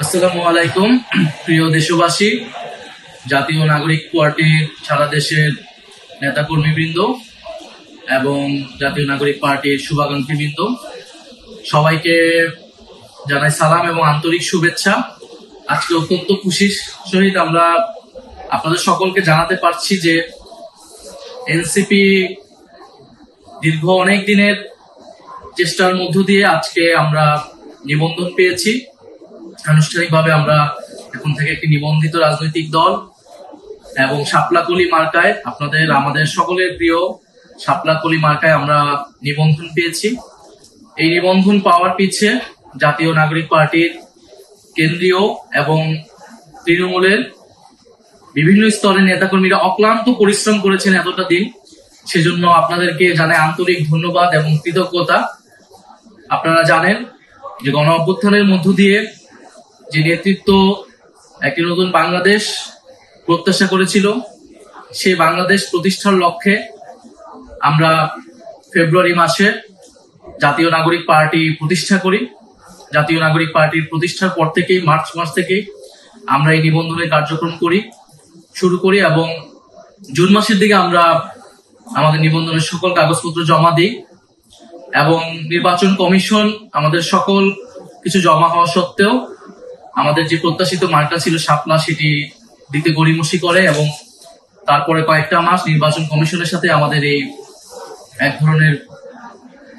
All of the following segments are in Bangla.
আসসালামু আলাইকুম। প্রিয় দেশবাসী, জাতীয় নাগরিক পার্টির সারা দেশের নেতাকর্মীবৃন্দ এবং জাতীয় নাগরিক পার্টির শুভাকাঙ্ক্ষীবৃন্দ, সবাইকে জানাই সালাম এবং আন্তরিক শুভেচ্ছা। আজকে অত্যন্ত খুশির সহিত আমরা আপনাদের সকলকে জানাতে পারছি যে এনসিপি দীর্ঘ অনেক দিনের চেষ্টার মধ্য দিয়ে আজকে আমরা নিবন্ধন পেয়েছি। আনুষ্ঠানিকভাবে আমরা এখন থেকে একটি নিবন্ধিত রাজনৈতিক দল এবং শাপলাকলি মার্কায়, আমাদের সকলের প্রিয় শাপলাকলি মার্কায় আমরা নিবন্ধন পেয়েছি। এই নিবন্ধন পাওয়ার পিছে জাতীয় নাগরিক পার্টির কেন্দ্রীয় এবং তৃণমূলের বিভিন্ন স্তরের নেতাকর্মীরা অক্লান্ত পরিশ্রম করেছেন এতটা দিন। সেজন্য আপনাদেরকে জানাই আন্তরিক ধন্যবাদ এবং কৃতজ্ঞতা। আপনারা জানেন যে গণ অভ্যুত্থানের মধ্য দিয়ে যে নেতৃত্ব একটি নতুন বাংলাদেশ প্রত্যাশা করেছিল, সেই বাংলাদেশ প্রতিষ্ঠার লক্ষ্যে আমরা ফেব্রুয়ারি মাসে জাতীয় নাগরিক পার্টি প্রতিষ্ঠা করি। জাতীয় নাগরিক পার্টির প্রতিষ্ঠার পর থেকেই মার্চ মাস থেকেই আমরা এই নিবন্ধনের কার্যক্রম শুরু করি এবং জুন মাসের দিকে আমরা আমাদের নিবন্ধনের সকল কাগজপত্র জমা দিই এবং নির্বাচন কমিশন আমাদের সকল কিছু জমা হওয়া সত্ত্বেও আমাদের যে প্রত্যাশিত মার্কা ছিল শাপলা, সেটি দিতে গড়িমসি করে এবং তারপরে কয়েকটা মাস নির্বাচন কমিশনের সাথে আমাদের এই এক ধরনের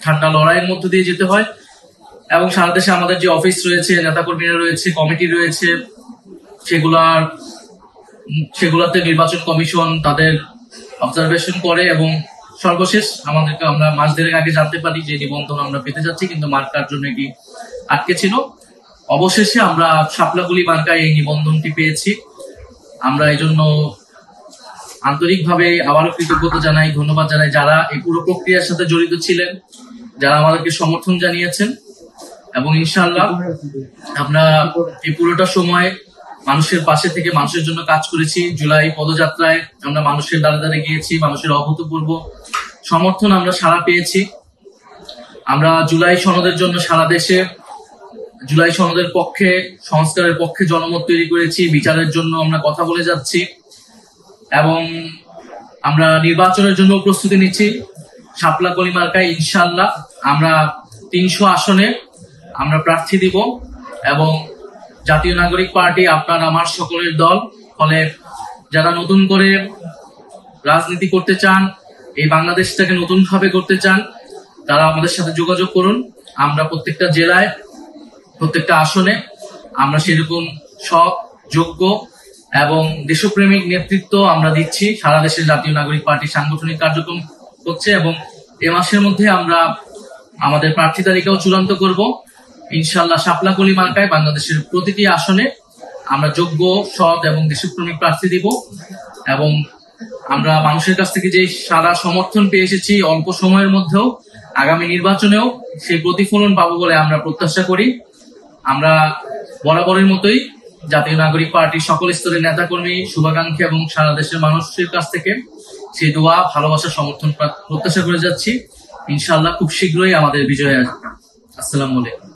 ঠান্ডা লড়াইয়ের মধ্য দিয়ে যেতে হয় এবং সারা দেশে আমাদের যে অফিস রয়েছে, নেতাকর্মীরা রয়েছে, কমিটি রয়েছে, সেগুলাতে নির্বাচন কমিশন তাদের অবজারভেশন করে এবং সর্বশেষ আমরা মাস দেড়েক আগে জানতে পারি যে নিবন্ধন আমরা পেতে যাচ্ছি, কিন্তু মার্কার জন্য এটি আটকে ছিল। অবশেষে আমরা শাপলাকলি মার্কায় এই নিবন্ধনটি পেয়েছি। আমরা এই জন্য আন্তরিকভাবে আবারও কৃতজ্ঞতা জানাই, ধন্যবাদ জানাই যারা এই পুরো প্রক্রিয়ার সাথে জড়িত ছিলেন, যারা আমাদেরকে সমর্থন জানিয়েছেন এবং ইনশাআল্লাহ আমরা এই পুরোটা সময় মানুষের পাশে থেকে মানুষের জন্য কাজ করেছি। জুলাই পদযাত্রায় আমরা মানুষের দ্বারে দ্বারে গিয়েছি, মানুষের অভূতপূর্ব সমর্থন আমরা সাড়া পেয়েছি। আমরা জুলাই সনদের জন্য সারা দেশে জুলাই সনদের পক্ষে, সংস্কারের পক্ষে জনমত তৈরি করেছি। বিচারের জন্য আমরা কথা বলে যাচ্ছি এবং আমরা নির্বাচনের জন্য প্রস্তুতি নিচ্ছি। শাপলাকলি মার্কায় ইনশাআল্লাহ আমরা 300 আসনে আমরা প্রার্থী দিব এবং জাতীয় নাগরিক পার্টি আপনার আমার সকলের দল। ফলে যারা নতুন করে রাজনীতি করতে চান, এই বাংলাদেশটাকে নতুন ভাবে করতে চান, তারা আমাদের সাথে যোগাযোগ করুন। আমরা প্রত্যেকটা জেলায়, প্রত্যেকটা আসনে আমরা সেরকম সৎ, যোগ্য এবং দেশপ্রেমিক নেতৃত্ব আমরা দিচ্ছি। সারা দেশের জাতীয় নাগরিক পার্টির সাংগঠনিক কার্যক্রম হচ্ছে এবং এ মাসের মধ্যে আমরা আমাদের প্রার্থী তালিকাও চূড়ান্ত করব ইনশাআল্লাহ। শাপলাকলি মার্কায় বাংলাদেশের প্রতিটি আসনে আমরা যোগ্য, সৎ এবং দেশপ্রেমিক প্রার্থী দিব এবং আমরা মানুষের কাছ থেকে যে সারা সমর্থন পেয়ে এসেছি অল্প সময়ের মধ্যেও, আগামী নির্বাচনেও সেই প্রতিফলন পাবো বলে আমরা প্রত্যাশা করি। আমরা বরাবরের মতোই জাতীয় নাগরিক পার্টির সকল স্তরের নেতাকর্মী, শুভাকাঙ্ক্ষী এবং সারা দেশের মানুষের কাছ থেকে সেই দোয়া, ভালোবাসা, সমর্থন প্রত্যাশা করে যাচ্ছি। ইনশাআল্লাহ খুব শীঘ্রই আমাদের বিজয় আসবে। আসসালামু আলাইকুম।